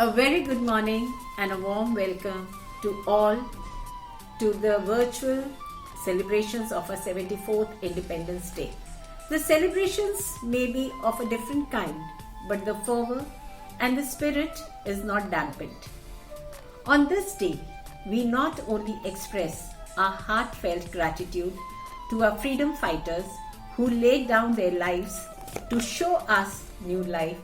A very good morning and a warm welcome to all to the virtual celebrations of our 74th Independence Day. The celebrations may be of a different kind, but the fervor and the spirit is not dampened. On this day, we not only express our heartfelt gratitude to our freedom fighters who laid down their lives to show us new life,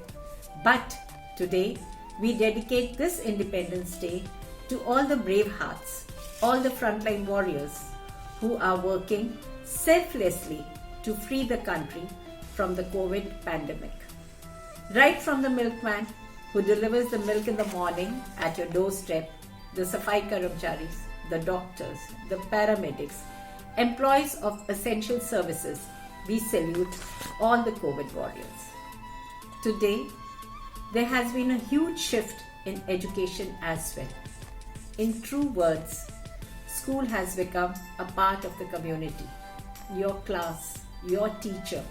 but today we dedicate this Independence Day to all the brave hearts, all the frontline warriors who are working selflessly to free the country from the COVID pandemic. Right from the milkman who delivers the milk in the morning at your doorstep, the Safai Karamcharis, the doctors, the paramedics, employees of essential services, we salute all the COVID warriors. Today, there has been a huge shift in education as well. In true words, school has become a part of the community. Your class, your teacher,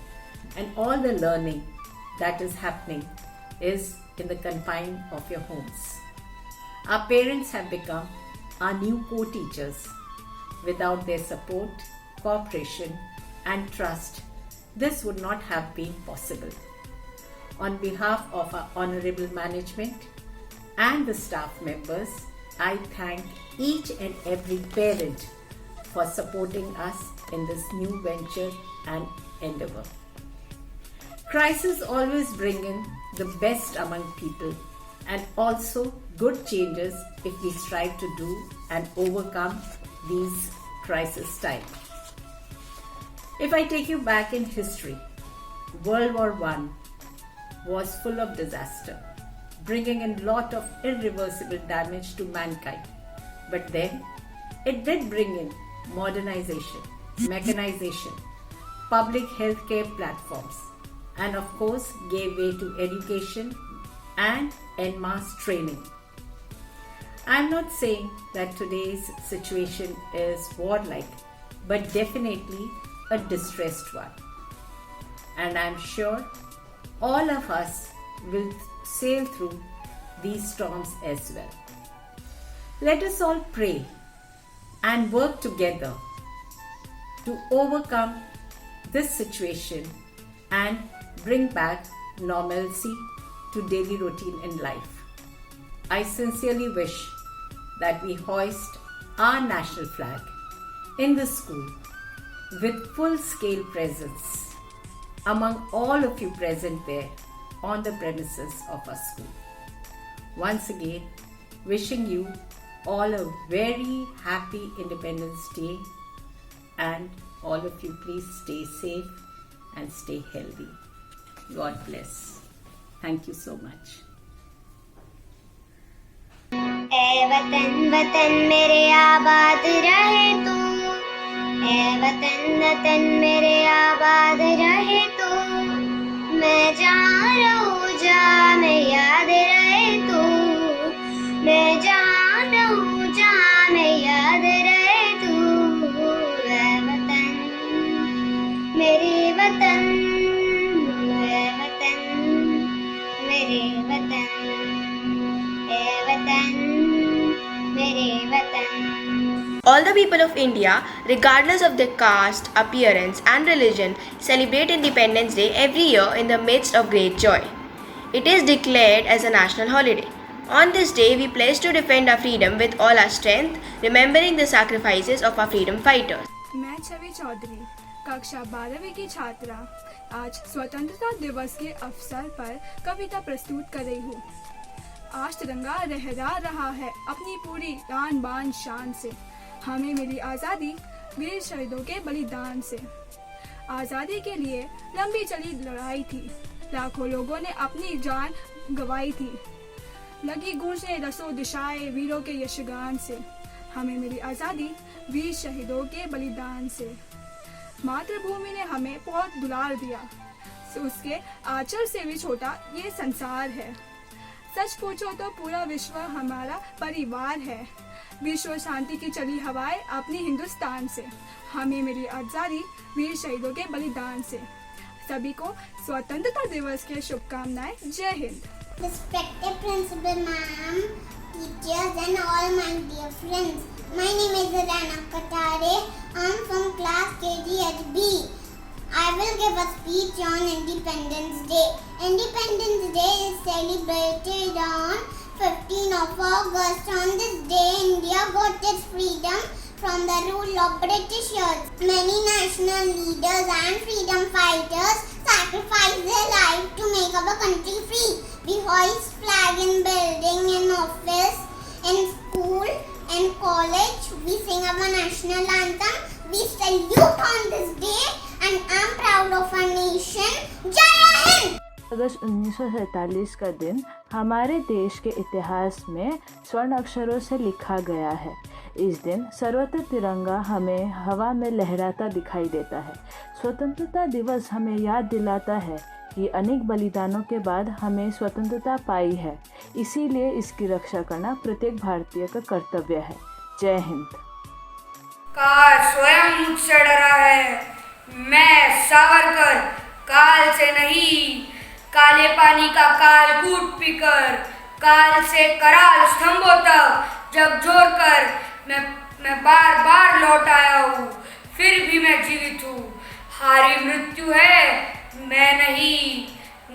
and all the learning that is happening is in the confine of your homes. Our parents have become our new co-teachers. Without their support, cooperation, and trust, this would not have been possible. On behalf of our honorable management and the staff members, I thank each and every parent for supporting us in this new venture and endeavor. Crises always bring in the best among people and also good changes if we strive to do and overcome these crisis times. If I take you back in history, World War I was full of disaster, bringing in lot of irreversible damage to mankind. But then, it did bring in modernization, mechanization, public healthcare platforms, and of course gave way to education and en masse training. I am not saying that today's situation is warlike, but definitely a distressed one. And I am sure all of us will sail through these storms as well. Let us all pray and work together to overcome this situation and bring back normalcy to daily routine in life. I sincerely wish that we hoist our national flag in the school with full-scale presence among all of you present there on the premises of our school. Once again, wishing you all a very happy Independence Day, and all of you please stay safe and stay healthy. God bless. Thank you so much. ऐ वतन वतन मेरे आबाद रहे तू, ऐ वतन वतन मेरे आबाद रहे तू, मैं जहाँ रहूँ जहाँ मैं याद रहे तू, मैं जहाँ रहूँ जहाँ मैं याद रहे तू, ऐ वतन मेरे वतन, ऐ वतन मेरे वतन, ऐ वतन मेरे वतन. All the people of India, regardless of their caste, appearance, and religion, celebrate Independence Day every year in the midst of great joy. It is declared as a national holiday. On this day, we pledge to defend our freedom with all our strength, remembering the sacrifices of our freedom fighters. मैं छवि चौधरी, कक्षा 12वीं की छात्रा, आज स्वतंत्रता दिवस के अवसर पर कविता प्रस्तुत कर रही हूँ. आज तिरंगा लहरा रहा है अपनी पूरी आन बान शान से. हमें मिली आज़ादी वीर शहीदों के बलिदान से. आज़ादी के लिए लंबी चली लड़ाई थी, लाखों लोगों ने अपनी जान गंवाई थी. लगी गूंजने दसों दिशाएं वीरों के यशगान से. हमें मिली आज़ादी वीर शहीदों के बलिदान से. मातृभूमि ने हमें बहुत दुलार दिया, उसके आंचल से भी छोटा ये संसार है. सच पूछो तो पूरा विश्व हमारा परिवार है. विश्व शांति की चली हवाएं अपनी हिंदुस्तान से. हमें मिली आजादी वीर शहीदों के बलिदान से. सभी को स्वतंत्रता दिवस के शुभकामनाएं. जय Hind. Respected Principal Ma'am, teachers and all my dear friends. My name is Rana Katare. I am from class KGHB. I will give a speech on Independence Day. Independence Day is celebrated on 15th of August. On this day, India got its freedom from the rule of Britishers. Many national leaders and freedom fighters sacrificed their life to make our country free. We hoist flag in building, in office, in school, in college. We sing our national anthem. We salute on this day and I'm proud of our nation. Jai Hind! अगस्त 1947 का दिन हमारे देश के इतिहास में स्वर्ण अक्षरों से लिखा गया है। इस दिन सर्वत्र तिरंगा हमें हवा में लहराता दिखाई देता है। स्वतंत्रता दिवस हमें याद दिलाता है कि अनेक बलिदानों के बाद हमें स्वतंत्रता पाई है, इसीलिए इसकी रक्षा करना प्रत्येक भारतीय का कर्तव्य है। जय हिंद। काल स्वयं मुझसे डरा है, मैं सावरकर काल से नहीं, काले पानी का काल कूट पीकर, काल से कराल स्तंभों तक जब जोर कर मैं बार बार लौट आया हूँ, फिर भी मैं जीवित हूँ। हारी मृत्यू है मैं नहीं,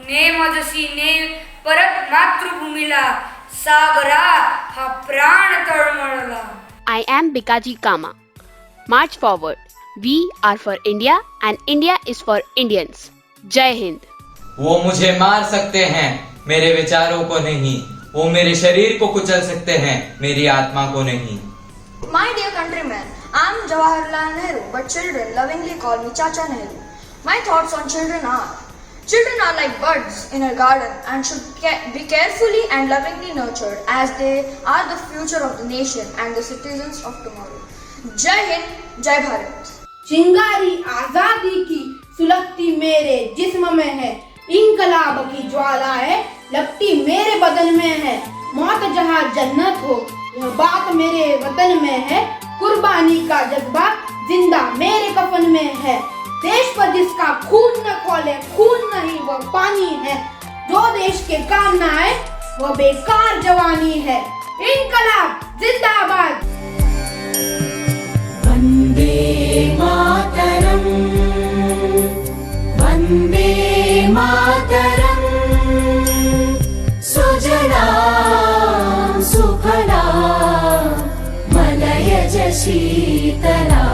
ने मजसी ने परत मातृभूमीला सागरा हा प्राण तळमळला। I am Bikaji Kama. March forward. We are for India and India is for Indians. Jai Hind. वो मुझे मार सकते हैं, मेरे विचारों को नहीं। वो मेरे शरीर को कुचल सकते हैं, मेरी आत्मा को नहीं। My dear countrymen, I am Jawaharlal Nehru, but children lovingly call me Chacha Nehru. My thoughts on children are: children are like buds in a garden and should be carefully and lovingly nurtured, as they are the future of the nation and the citizens of tomorrow. Jai Hind, Jai Bharat. चिंगारी आजादी की सुलगती मेरे जिस्म में है, इंकलाब की ज्वालाएं लपटी मेरे बदन में है। मौत जहाँ जन्नत हो यह बात मेरे वतन में है, कुर्बानी का जज्बा जिंदा मेरे कफन में है। देश पर जिसका खून न खोले खून नहीं वह पानी है, जो देश के काम न आए वह बेकार जवानी है। इंकलाब जिंदाबाद। वंदे मातरम, वंदे मातरम, सुजलां सुफलां मलयज शीतलां,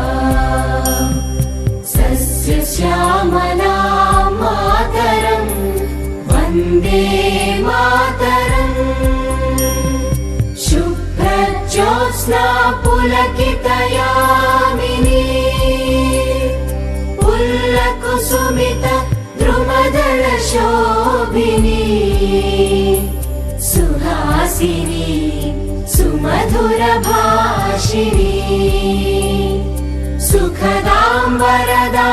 सस्य श्यामलां मातरं, वन्दे मातरं। शुभ्रज्योत्स्ना पुलकितयामिनी, पुल्लकुसुमित द्रुमदल शोभिनी, सुहासिनी सुमधुर भाषिणी, सुखदां वरदां